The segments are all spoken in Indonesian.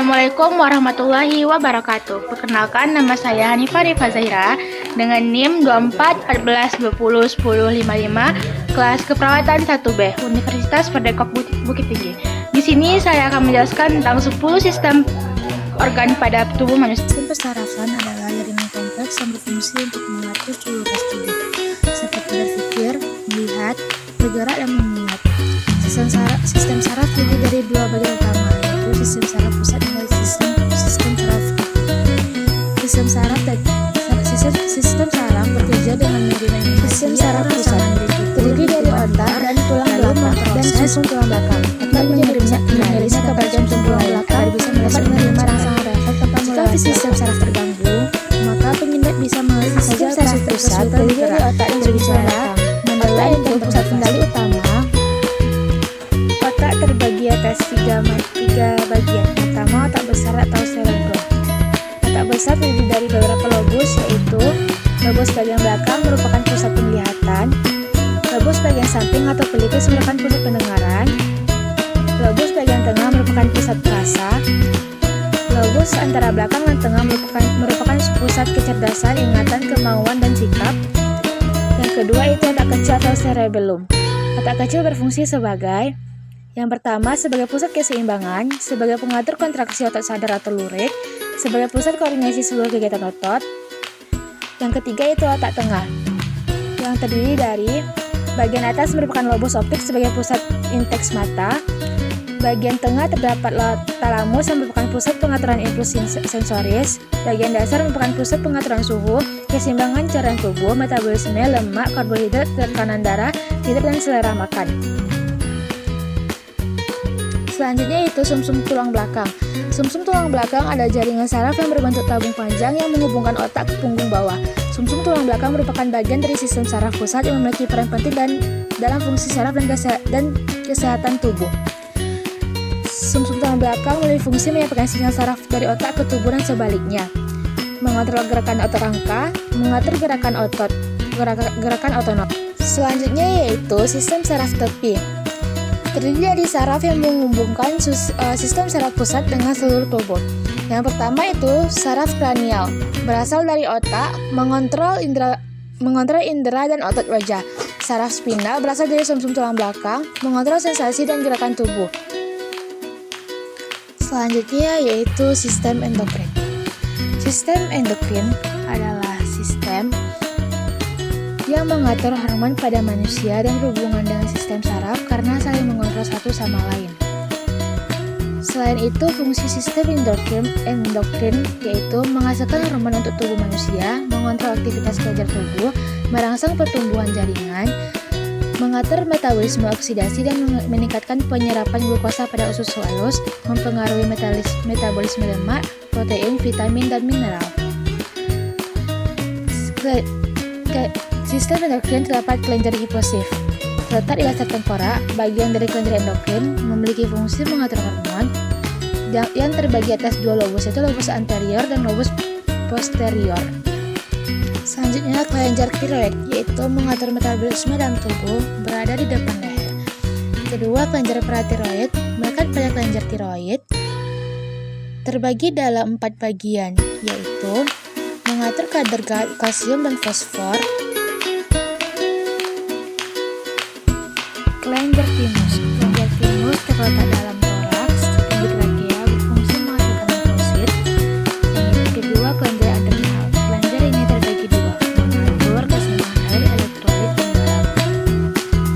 Assalamualaikum warahmatullahi wabarakatuh. Perkenalkan, nama saya Hanifah Rifa Zahira dengan NIM 2414101055 kelas keperawatan 1B Universitas Perdekop Bukit Tinggi. Di sini saya akan menjelaskan tentang 10 sistem organ pada tubuh manusia. Sistem persarafan adalah jaringan kompleks yang berfungsi untuk mengatur seluruh tubuh, seperti berpikir, melihat, bergerak, dan mengingat. Sistem saraf terdiri dari dua bagian utama, yaitu sistem saraf pusat dan sistem saraf Sistem saraf bekerja dengan menerima informasi. Sistem saraf pusat terdiri dari otak dan tulang belakang dan sumsum tulang belakang. Otak mengirimnya ke bagian tulang belakang agar bisa menerima rangsangan refleks tanpa melewati. Sistem saraf terganggu, maka penyindak bisa mengalami saja saraf pusat terdiri dari otak yang berbicara, mendelik dan pusat kendali utama. Otak terbagi atas tiga bagian. Pertama, otak besar atau cerebrum. Otak besar terdiri dari beberapa lobus, yaitu lobus bagian belakang merupakan pusat penglihatan, lobus bagian samping atau pelipis merupakan pusat pendengaran, lobus bagian tengah merupakan pusat rasa, lobus antara belakang dan tengah merupakan pusat kecerdasan, ingatan, kemauan, dan sikap. Yang kedua itu otak kecil atau cerebellum. Otak kecil berfungsi sebagai yang pertama, sebagai pusat keseimbangan, sebagai pengatur kontraksi otot sadar atau lurik, sebagai pusat koordinasi seluruh kegiatan otot. Yang ketiga itu otak tengah, yang terdiri dari bagian atas merupakan lobus optik sebagai pusat indeks mata, bagian tengah terdapat talamus yang merupakan pusat pengaturan impuls sensoris, bagian dasar merupakan pusat pengaturan suhu, keseimbangan cairan tubuh, metabolisme, lemak, karbohidrat, tekanan darah, tidur, dan selera makan. Selanjutnya itu sumsum tulang belakang. Sumsum tulang belakang adalah jaringan saraf yang berbentuk tabung panjang yang menghubungkan otak ke punggung bawah. Sumsum tulang belakang merupakan bagian dari sistem saraf pusat yang memiliki peran penting dalam fungsi saraf dan kesehatan tubuh. Sumsum tulang belakang memiliki fungsi menyampaikan sinyal saraf dari otak ke tubuh dan sebaliknya, mengontrol gerakan otot rangka, mengatur gerakan otonom. Selanjutnya yaitu sistem saraf tepi. Terdiri dari saraf yang menghubungkan sistem saraf pusat dengan seluruh tubuh. Yang pertama itu saraf kranial, berasal dari otak, mengontrol indera dan otot wajah. Saraf spinal berasal dari sumsum tulang belakang, mengontrol sensasi dan gerakan tubuh. Selanjutnya yaitu sistem endokrin. Sistem endokrin adalah sistem yang mengatur hormon pada manusia dan berhubungan dengan sistem saraf karena saling mengontrol satu sama lain. Selain itu, fungsi sistem endokrin yaitu menghasilkan hormon untuk tubuh manusia, mengontrol aktivitas kelenjar tubuh, merangsang pertumbuhan jaringan, mengatur metabolisme oksidasi dan meningkatkan penyerapan glukosa pada usus halus, mempengaruhi metabolisme lemak, protein, vitamin, dan mineral. Sistem endokrin terdapat kelenjar hipofis, terletak di dasar tengkorak. Bagian dari kelenjar endokrin memiliki fungsi mengatur hormon yang terbagi atas dua lobus, yaitu lobus anterior dan lobus posterior. Selanjutnya kelenjar tiroid, yaitu mengatur metabolisme dalam tubuh, berada di depan leher. Kedua, kelenjar paratiroid melekat pada kelenjar tiroid, terbagi dalam 4 bagian, yaitu mengatur kadar kalsium dan fosfor. Kelenjar timus terletak dalam toraks, tinggi trakea, berfungsi menghasilkan limfosit. Yang kedua, kelenjar adrenal. Kelenjar ini terbagi dua, mengatur keseimbangan air, elektrolit, dan garam,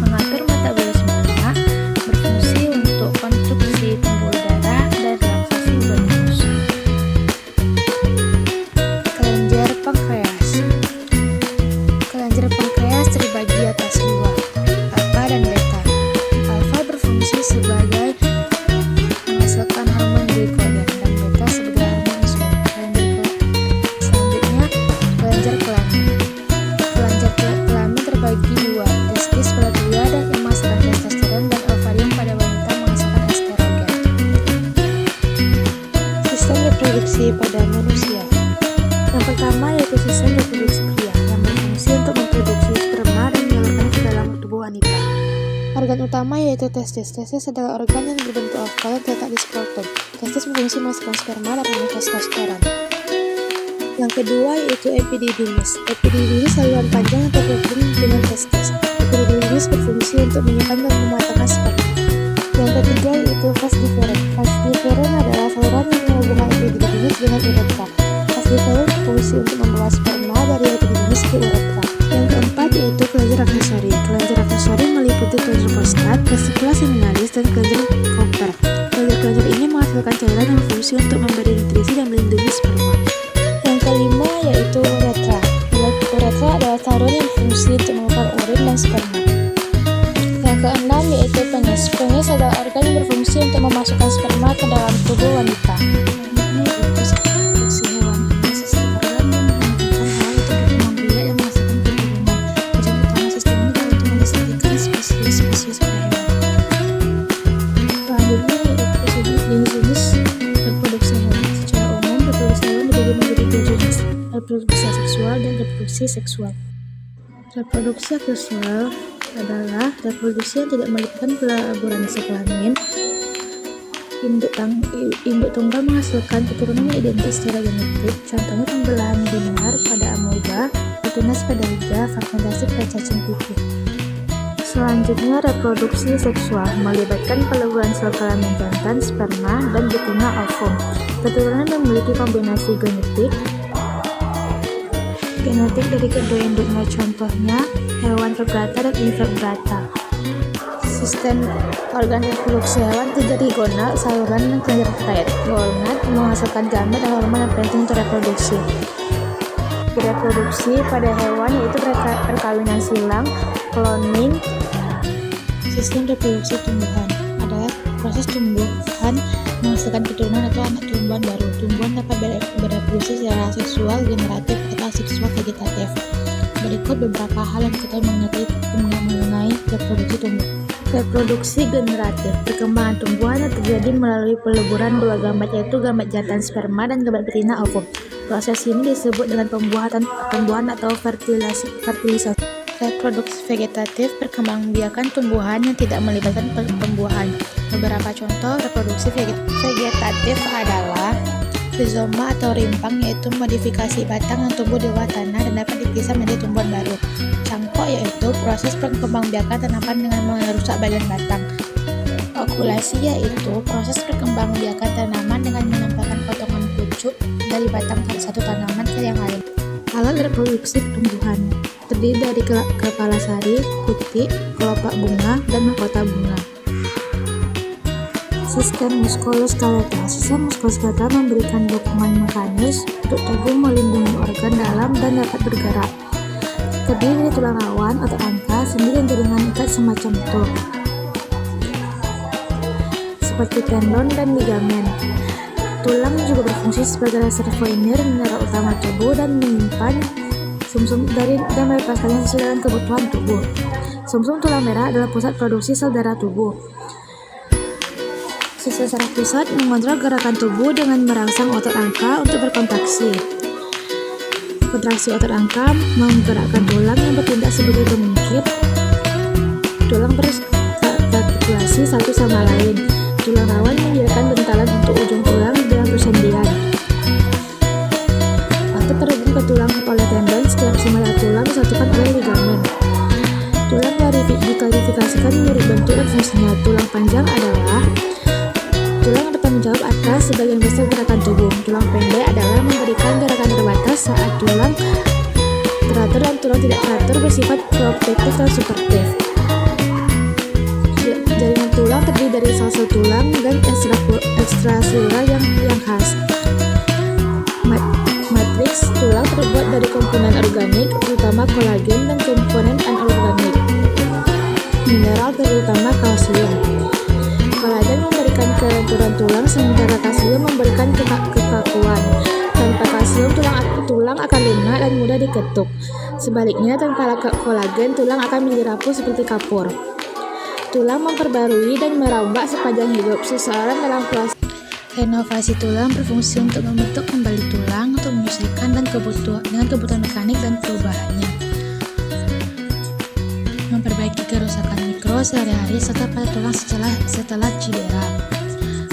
mengatur metabolisme lemak, berfungsi untuk konstruksi pembuluh darah dan relaksasi urinus. Kelenjar pankreas. Kelenjar pankreas terbagi atas dua, alfa dan beta. Alfa berfungsi sebagai menghasilkan hormon glikogen dan beta sebagai hormon insulin. Selanjutnya, kelenjar kelamin. Kelenjar kelamin terbagi dua, testis pada pria dan yang menghasilkan testosteron dan ovarium pada wanita menghasilkan estrogen. Sistem reproduksi pada manusia. Yang pertama yaitu sistem reproduksi pria yang berfungsi untuk memproduksi sperma dan menyalurkan ke dalam tubuh wanita. Organ utama yaitu testis. Testis adalah organ yang berbentuk oval yang terletak di skrotum. Testis berfungsi menghasilkan sperma dan hormon testosteron. Yang kedua yaitu epididymis. Epididymis saluran panjang yang terhubung dengan testis. Epididymis berfungsi untuk menyimpan dan mematangkan sperma. Yang ketiga yaitu vas deferens. Vas deferens adalah saluran yang menghubungkan epididymis dengan uretra. Vas deferens berfungsi untuk membawa sperma dari epididymis ke uretra. Yang keempat yaitu kelenjar aksesoris. Kelenjar aksesoris meliputi kelenjar prostat, vesicula seminalis, dan kelenjar Cooper. Kelenjar-kelenjar ini menghasilkan cairan yang berfungsi untuk memberi nutrisi dan melindungi sperma. Yang kelima yaitu uretra. Uretra adalah saluran yang berfungsi untuk mengeluarkan urin dan sperma. Yang keenam yaitu penis. Penis adalah organ yang berfungsi untuk memasukkan sperma ke dalam tubuh wanita. Reproduksi seksual dan reproduksi seksual. Reproduksi seksual adalah reproduksi yang tidak melibatkan peleburan hasil kelamin. Induk tunggal menghasilkan keturunan yang identik secara genetik. Contohnya pembelahan linear pada amoeba, tunas pada liga, fragmentasi pada cacing pipih. Selanjutnya reproduksi seksual melibatkan peleburan sel kelamin jantan, sperma, dan betina ovum. Keturunan memiliki kombinasi genetik dari kedua induknya, contohnya hewan vertebrata dan invertebrata. Sistem organ reproduksi hewan tidak gonad, saluran, dan kelenjar terkait. Gonad menghasilkan gamet dan hormon yang penting untuk reproduksi. Reproduksi pada hewan yaitu perkawinan silang, cloning. Sistem reproduksi tumbuhan adalah proses tumbuhan menghasilkan keturunan atau anak tumbuhan baru. Tumbuhan dapat bereproduksi secara seksual, generatif, atau seksual vegetatif. Berikut beberapa hal yang kita mengenai reproduksi tumbuhan. Reproduksi generatif. Perkembangan tumbuhan yang terjadi melalui peleburan dua gamet yaitu gamet jantan sperma dan gamet betina ovum. Proses ini disebut dengan pembuahan atau fertilisasi. Reproduksi vegetatif. Perkembangbiakan tumbuhan yang tidak melibatkan pembuahan. Beberapa contoh reproduksi vegetatif adalah rizoma atau rimpang, yaitu modifikasi batang yang tumbuh di bawah tanah dan dapat dipisah menjadi tumbuhan baru. Cangkok yaitu proses perkembangbiakan tanaman dengan merusak bagian batang. Okulasi yaitu proses perkembangbiakan tanaman dengan menempelkan potongan pucuk dari batang satu tanaman ke yang lain. Alat reproduksi tumbuhan terdiri dari kepala sari, putik, kelopak bunga, dan mahkota bunga. Sistem muskuloskeletal. Sistem muskuloskeletal memberikan dukungan mekanis untuk tubuh melindungi organ dalam dan dapat bergerak. Terdiri dari tulang rawan, otot angka, sendi, dan jaringan ikat semacam itu, seperti tendon dan ligamen. Tulang juga berfungsi sebagai reservoir mineral utama tubuh dan menyimpan sumsum dan melepaskannya sesuai dengan kebutuhan tubuh. Sumsum tulang merah adalah pusat produksi sel darah tubuh. Sistem saraf pusat mengontrol gerakan tubuh dengan merangsang otot angka untuk berkontraksi. Kontraksi otot angka menggerakkan tulang yang bertindak sebagai pengungkit. Tulang berartikulasi satu sama lain. Tulang rawan menyediakan bentalan untuk ujung tulang dengan persendian. Otot terhubung ke tulang oleh tendon, setiap semua tulang disatukan oleh ligamen. Tulang diklasifikasikan menurut bentuk dan fungsinya. Tulang panjang adalah tulang yang bertanggung jawab atas sebagian besar gerakan tubuh. Tulang pendek adalah memberikan gerakan terbatas saat tulang teratur dan tulang tidak teratur bersifat protektif dan suportif. Jaringan tulang terdiri dari sel-sel tulang dan ekstraselular yang khas. Matriks tulang terbuat dari komponen organik, terutama kolagen, dan komponen anorganik, mineral terutama kalsium. Kolagen memberikan kelenturan tulang, sementara kalsium memberikan kekakuan. Tanpa kalsium, tulang akan lunak dan mudah diketuk. Sebaliknya, tanpa kolagen, tulang akan menjadi rapuh seperti kapur. Tulang memperbarui dan merombak sepanjang hidup seseorang dalam proses renovasi tulang berfungsi untuk membentuk kembali tulang untuk menyesuaikan dengan kebutuhan mekanik dan perubahannya, memperbaiki kerusakan mikro sehari-hari serta pada tulang setelah cedera.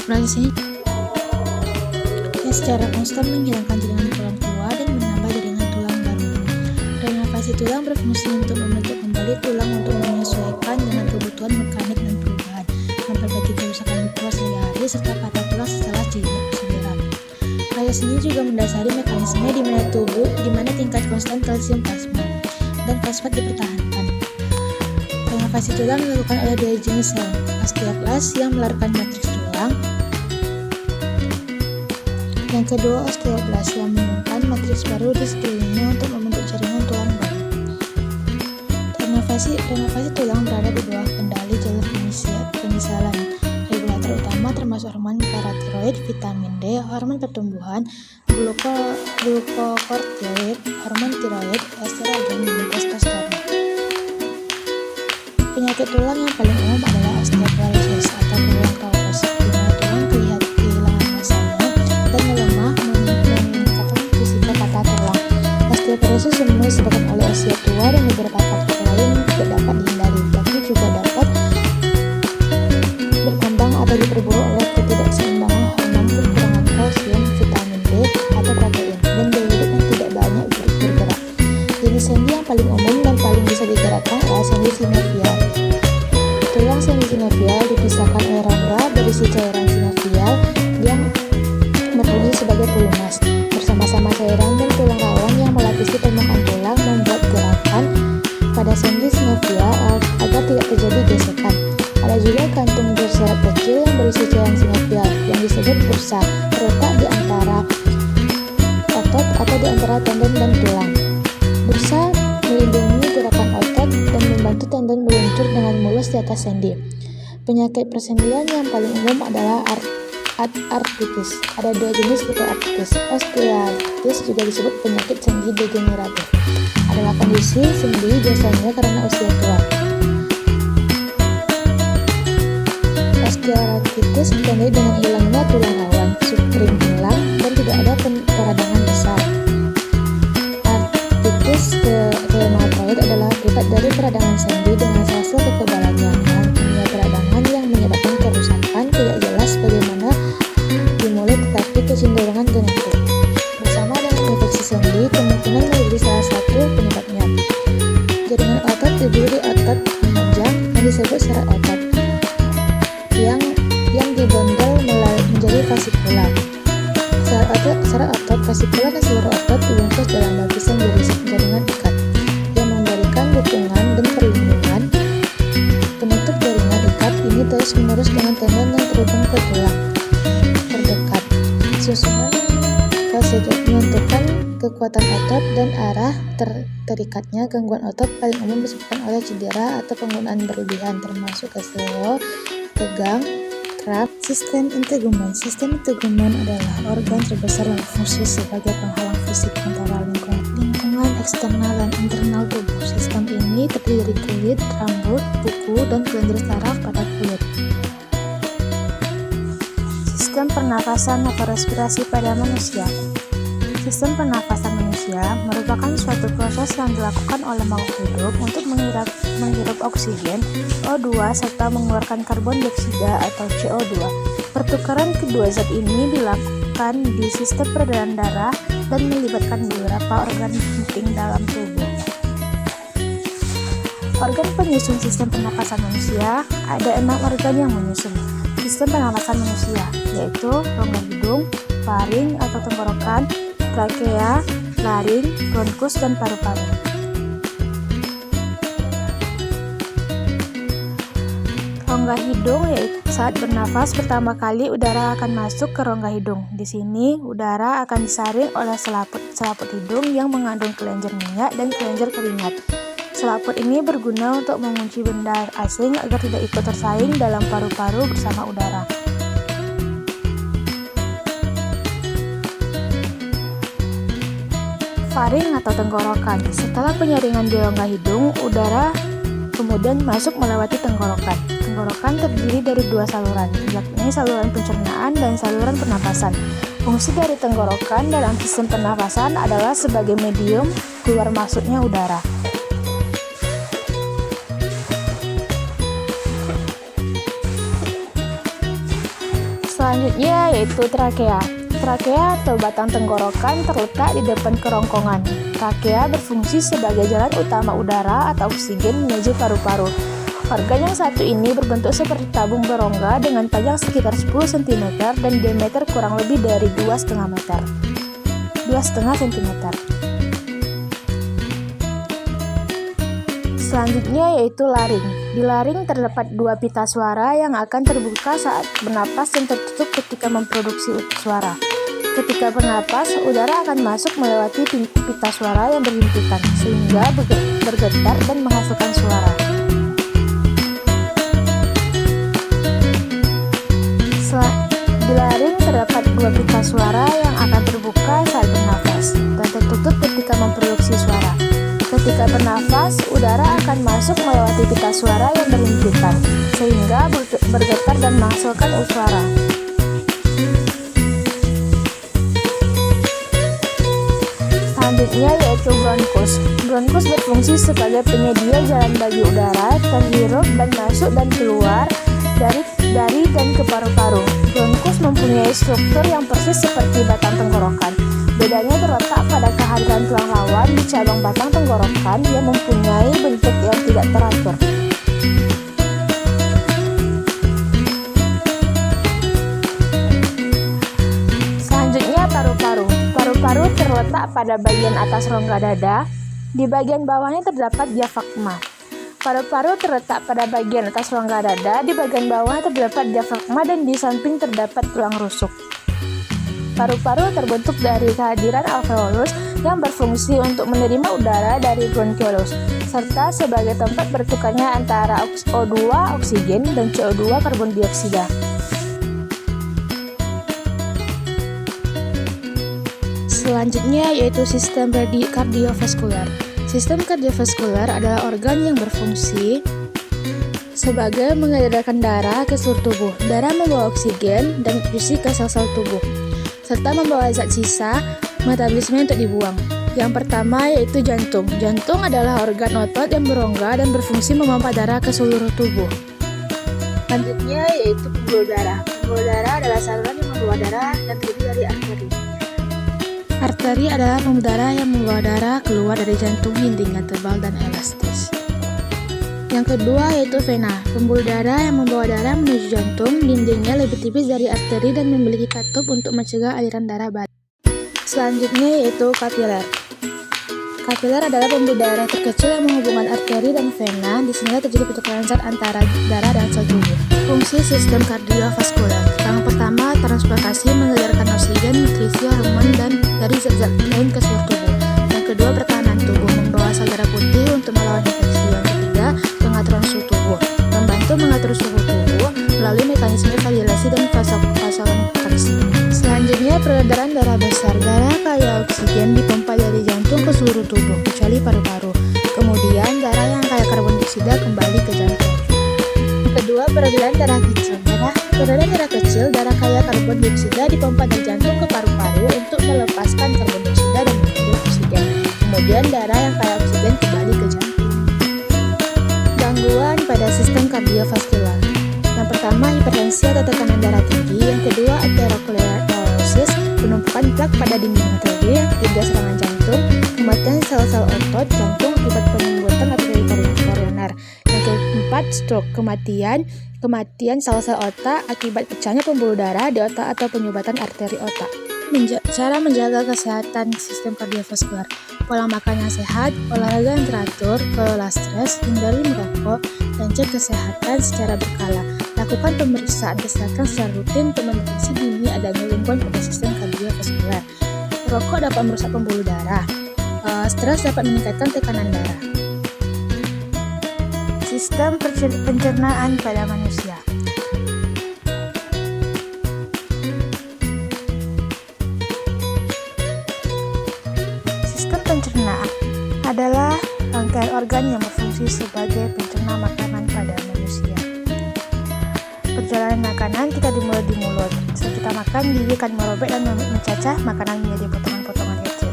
Proses ini secara konstan menghilangkan jaringan tulang tua dan menambah jaringan tulang baru. Renovasi tulang berfungsi untuk membentuk kembali tulang untuk menyesuaikan dengan kebutuhan mekanik dan perubahan, memperbaiki kerusakan mikro sehari-hari, serta patah tulang setelah cedera. Proses ini juga mendasari mekanisme di mana tingkat konstan kalsium plasma dan fosfat dipertahankan. Renovasi tulang dilakukan oleh dua jenis sel, osteoklas yang melarikan matriks tulang, yang kedua osteoblas yang menyimpan matriks baru di sekelilingnya untuk membentuk jaringan tulang baru. Renovasi tulang berada di bawah kendali jalur penyesalan. Regulator utama termasuk hormon paratiroid, vitamin D, hormon pertumbuhan, glukokortikoid, hormon tiroid, estrogen, dan testosteron. Penyakit tulang yang paling umum adalah osteoporosis atau berulang kaos, di mana tulang kehilangan masanya dan melemah, meningkatkan risiko patah tulang. Osteoporosis umumnya disebabkan oleh usia tua dan beberapa faktor lain tidak dapat dihindari, tapi juga dapat berkembang atau diperburuk oleh ketidakseimbangan hormon, kekurangan kalsium, vitamin D, atau protein, dan gaya hidup yang tidak banyak bergerak. Jenis sendi yang paling umum dan paling bisa digerakkan adalah sendi sinovial. Tulang sendi sinovial dipisahkan oleh rongga berisi cairan sinovial yang berfungsi sebagai pelumas. Bersama-sama cairan dan tulang rawan yang melapisi permukaan tulang membuat gerakan pada sendi sinovial agar tidak terjadi gesekan. Ada juga kantung berserep kecil yang berisi cairan sinovial yang disebut bursa, terletak di antara otot atau di antara tendon dan tulang. Bursa melindungi gerakan otot dan membantu tendon meluncur dengan mulus di atas sendi. Penyakit persendian yang paling umum adalah artritis. Ada dua jenis tipe artritis. Osteoartritis, juga disebut penyakit sendi degeneratif, adalah kondisi sendi biasanya karena usia tua. Osteoartritis ditandai dengan hilangnya tulang rawan, subring hilang, dan tidak ada peradangan besar. Artritis reumatoid adalah akibat dari peradangan sendi dengan sel-sel kekebalannya. Nantinya peradangan yang menyebabkan kerusakan tidak jelas bagaimana dimulai, tetapi kecenderungan genetik. Bersama dengan infeksi sendi, kemungkinan menjadi salah satu penyebabnya. Jaringan otot terdiri di otot memanjang yang disebut serat otot, yang dibondol menjadi fascikula. Serat otot, fascikula, dan seluruh otot dibungkus dalam lapisan jaringan ikat yang memberikan dukungan dan perlindungan. Penutup jaringan ikat ini terus-menerus dengan tendon yang terhubung ke tulang terdekat. Susunan fascikel menentukan kekuatan otot dan arah terikatnya. Gangguan otot paling umum disebabkan oleh cedera atau penggunaan berlebihan, termasuk keselio, tegang, kramp. Sistem integumen adalah organ terbesar yang berfungsi sebagai penghalang fisik antara lingkungan eksternal dan internal tubuh. Sistem ini terdiri dari kulit, rambut, kuku, dan kelenjar saraf pada kulit. Sistem pernafasan atau respirasi pada manusia. Sistem pernafasan manusia merupakan suatu proses yang dilakukan oleh makhluk hidup untuk menghirup oksigen, O2, serta mengeluarkan karbon dioksida atau CO2. Pertukaran kedua zat ini dilakukan di sistem peredaran darah dan melibatkan beberapa organ penting dalam tubuh. Organ penyusun sistem pernafasan manusia, ada 6 organ yang menyusun sistem pernafasan manusia, yaitu rongga hidung, faring atau tenggorokan, trakea, laring, bronkus, dan paru-paru. Rongga hidung yaitu saat bernafas pertama kali udara akan masuk ke rongga hidung. Di sini udara akan disaring oleh selaput hidung yang mengandung kelenjar minyak dan kelenjar keringat. Selaput ini berguna untuk mengunci benda asing agar tidak ikut tersaing dalam paru-paru bersama udara. Faring atau tenggorokan. Setelah penyaringan di rongga hidung, udara kemudian masuk melewati tenggorokan. Tenggorokan terdiri dari 2 saluran, yakni saluran pencernaan dan saluran pernapasan. Fungsi dari tenggorokan dalam sistem pernapasan adalah sebagai medium keluar masuknya udara. Selanjutnya yaitu trakea. Trakea atau batang tenggorokan terletak di depan kerongkongan. Trakea berfungsi sebagai jalan utama udara atau oksigen menuju paru-paru. Organ yang satu ini berbentuk seperti tabung berongga dengan panjang sekitar 10 cm dan diameter kurang lebih dari 2,5 cm. Selanjutnya yaitu laring. Di laring terdapat dua pita suara yang akan terbuka saat bernapas dan tertutup ketika memproduksi suara. Ketika bernapas, udara akan masuk melewati pita suara yang berhimpitan, sehingga bergetar dan menghasilkan suara. Di laring terdapat dua pita suara yang akan terbuka saat bernafas dan tertutup ketika memproduksi suara. Ketika bernafas, udara akan masuk melewati pita suara yang berhimpitan, sehingga bergetar dan menghasilkan suara. Selanjutnya yaitu bronkus. Bronkus berfungsi sebagai penyedia jalan bagi udara terhirup dan masuk dan keluar dari dan ke paru-paru. Bronkus mempunyai struktur yang persis seperti batang tenggorokan. Bedanya terletak pada kehadiran tulang rawan di cabang batang tenggorokan yang mempunyai bentuk yang tidak teratur. Selanjutnya paru-paru. Paru-paru terletak pada bagian atas rongga dada. Di bagian bawahnya terdapat diafragma. Paru-paru terletak pada bagian atas rongga dada. Di bagian bawahnya terdapat diafragma dan di samping terdapat tulang rusuk. Paru-paru terbentuk dari kehadiran alveolus yang berfungsi untuk menerima udara dari bronkiolus, serta sebagai tempat bertukarnya antara O2 oksigen dan CO2 karbon dioksida. Selanjutnya yaitu sistem kardiovaskular. Sistem kardiovaskular adalah organ yang berfungsi sebagai mengedarkan darah ke seluruh tubuh. Darah membawa oksigen dan nutrisi ke sel-sel tubuh, serta membawa zat sisa metabolisme untuk dibuang. Yang pertama yaitu jantung. Jantung adalah organ otot yang berongga dan berfungsi memompa darah ke seluruh tubuh. Selanjutnya yaitu pembuluh darah. Pembuluh darah adalah saluran yang membawa darah yang terdiri dari arteri. Arteri adalah pembuluh darah yang membawa darah keluar dari jantung, dindingnya tebal dan elastis. Yang kedua yaitu vena. Pembuluh darah yang membawa darah menuju jantung, dindingnya lebih tipis dari arteri dan memiliki katup untuk mencegah aliran darah balik. Selanjutnya yaitu kapiler. Kapiler adalah pembuluh darah terkecil yang menghubungkan arteri dan vena. Di sini terjadi pertukaran zat antara darah dan sel tubuh. Fungsi sistem kardiovaskular. Yang pertama, transportasi mengedarkan oksigen, nutrisi, hormon, dan dari zat-zat lain ke seluruh tubuh. Yang kedua, pertahanan tubuh, membawa sel darah putih untuk melawan infeksi. Yang ketiga, pengaturan suhu tubuh, membantu mengatur suhu tubuh melalui mekanisme varilasi dan vasokonstriksi. Selanjutnya, peredaran darah besar. Darah kaya oksigen dipompa dari jantung ke seluruh tubuh, kecuali paru-paru. Kemudian, darah yang kaya karbon dioksida kembali ke jantung. Kedua, peredaran darah kecil. Peredaran darah kecil, darah kaya karbon dioksida dipompa dari jantung ke paru-paru untuk melepaskan karbon dioksida dan mengambil oksigen. Kemudian, darah yang kaya oksigen kembali ke jantung. Gangguan pada sistem kardiovaskular. Yang pertama, hipertensi atau tekanan darah tinggi. Yang kedua, atherosclerosis, penumpukan plak pada dinding arteri. Yang ketiga, serangan jantung, kematian sel-sel otot jantung akibat penyumbutan arteri koroner. Yang keempat, stroke, kematian sel-sel otak akibat pecahnya pembuluh darah di otak atau penyumbatan arteri otak. Cara menjaga kesehatan sistem kardiovaskular. Pola makan yang sehat, olahraga yang teratur, kelola stres, hindari merokok, dan cek kesehatan secara berkala. Lakukan pemeriksaan kesehatan secara rutin untuk mendeteksi dini adanya gangguan pada sistem kardiovaskular. Merokok dapat merusak pembuluh darah. Stres dapat meningkatkan tekanan darah. Sistem pencernaan pada manusia. Sistem pencernaan adalah rangkaian organ yang berfungsi sebagai pencerna makanan pada manusia. Perjalanan makanan kita dimulai di mulut. Saat kita makan, gigi akan merobek dan mencacah makanan menjadi potongan-potongan kecil.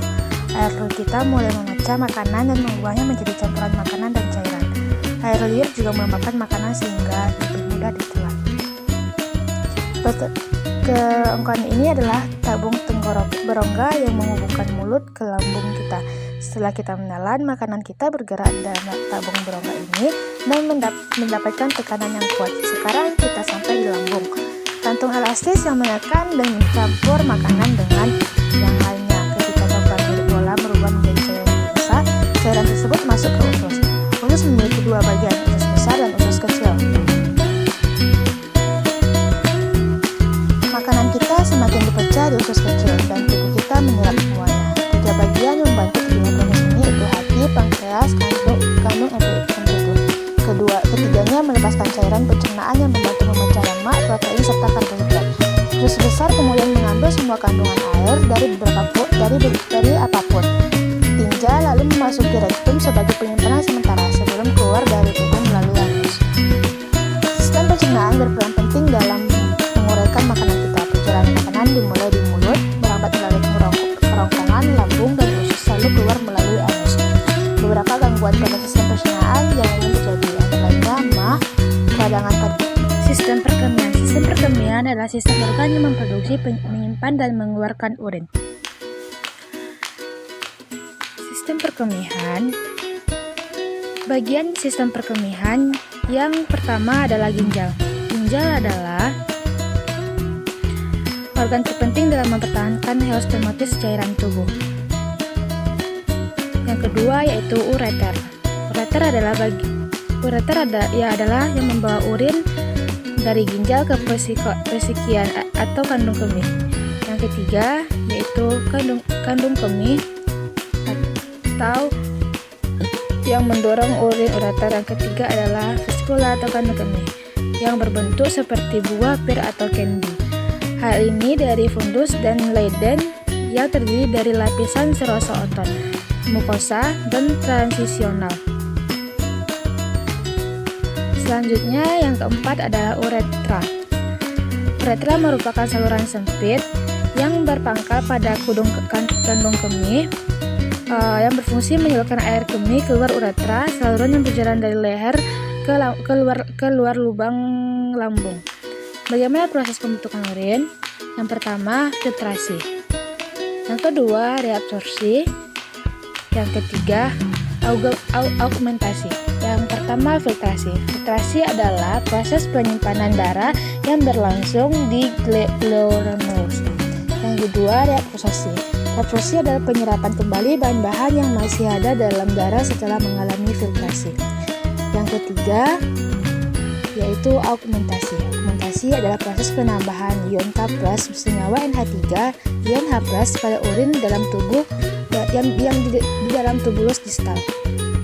Air liur kita mulai memecah makanan dan mengubahnya menjadi campuran makanan dan cairan. Air liur juga melembabkan makanan sehingga lebih mudah ditelan. Kerongkongan ini adalah tabung tenggorok berongga yang menghubungkan mulut ke lambung kita. Setelah kita menelan, makanan kita bergerak dalam tabung berongga ini dan mendapatkan tekanan yang kuat. Sekarang kita sampai di lambung. Kantung elastis yang menekan dan mencampur makanan dengan yang lainnya. Ketika cairan milik bola berubah menjadi cairan yang besar, cairan tersebut masuk ke usus. Usus memiliki dua bagian, usus besar dan usus kecil. Makanan kita semakin dipecah di usus kecil dan tubuh kita menyerap semuanya. Tiga bagian yang membantu kerja proses ini yaitu hati, pankreas, kandung empedu. Ketiganya melepaskan cairan pencernaan yang membantu memecah lemak, protein serta karbohidrat. Usus besar kemudian mengambil semua kandungan air dari apapun. Tinja lalu memasuki rektum sebagai penyimpanan sementara sebelum keluar dari tubuh melalui anus. Sistem pencernaan berperan penting dalam menguraikan makanan kita. Perjalanan makanan dimulai di mulut, merambat melalui kerongkongan, lambung, dan usus, lalu keluar melalui anus. Beberapa gangguan pada sistem pencernaan yang ingin terjadi lainnya peradangan pada sistem perkemian. Sistem perkemian adalah sistem organ yang memproduksi, menyimpan, dan mengeluarkan urin. Sistem perkemihan. Bagian sistem perkemihan yang pertama adalah ginjal. Ginjal adalah organ terpenting dalam mempertahankan heostasis cairan tubuh. Yang kedua yaitu ureter. Ureter adalah adalah yang membawa urin dari ginjal ke persikian atau kandung kemih. Yang ketiga yaitu kandung kemih atau yang mendorong urin ureter. Yang ketiga adalah vesikula atau kandung kemih yang berbentuk seperti buah pir atau candy. Hal ini dari fundus dan Leyden yang terdiri dari lapisan serosa otot, mukosa, dan transisional. Selanjutnya yang keempat adalah uretra. Uretra merupakan saluran sempit yang berpangkal pada kandung kemih yang berfungsi menyalurkan air kemih keluar uretra. Saluran yang berjalan dari leher ke luar lubang lambung. Bagaimana proses pembentukan urin? Yang pertama, filtrasi. Yang kedua, reabsorpsi. Yang ketiga, augmentasi. Yang pertama, filtrasi. Filtrasi adalah proses penyimpanan darah yang berlangsung di glomerulus. Yang kedua, reabsorpsi. Reabsorpsi adalah penyerapan kembali bahan-bahan yang masih ada dalam darah setelah mengalami filtrasi. Yang ketiga, yaitu augmentasi. Augmentasi adalah proses penambahan ion K+ senyawa NH3, ion H+ pada urin dalam tubuh yang di dalam tubulus distal.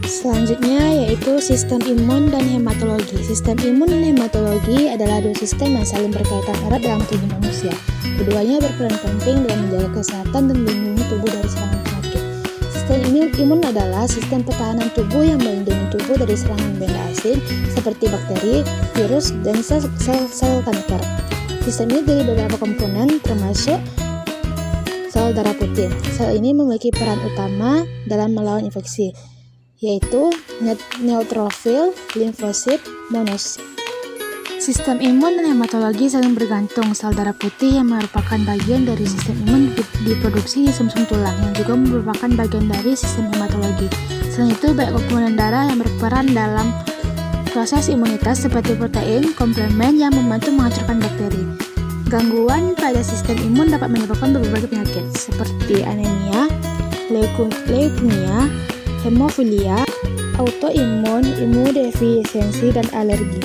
Selanjutnya yaitu sistem imun dan hematologi. Sistem imun dan hematologi adalah dua sistem yang saling berkaitan erat dalam tubuh manusia. Keduanya berperan penting dalam menjaga kesehatan dan melindungi tubuh dari serangan penyakit. Sistem imun adalah sistem pertahanan tubuh yang melindungi tubuh dari serangan benda asing seperti bakteri, virus, dan sel kanker. Sistem ini dari beberapa komponen termasuk sel darah putih. Sel ini memiliki peran utama dalam melawan infeksi, yaitu neutrofil, limfosit, monosit. Sistem imun dan hematologi saling bergantung. Sel darah putih yang merupakan bagian dari sistem imun diproduksi di sumsum tulang yang juga merupakan bagian dari sistem hematologi. Selain itu, banyak komponen darah yang berperan dalam proses imunitas seperti protein, komplemen yang membantu menghancurkan bakteri. Gangguan pada sistem imun dapat menyebabkan berbagai penyakit seperti anemia, leukemia, hemofilia, autoimun, imunodefisiensi, dan alergi.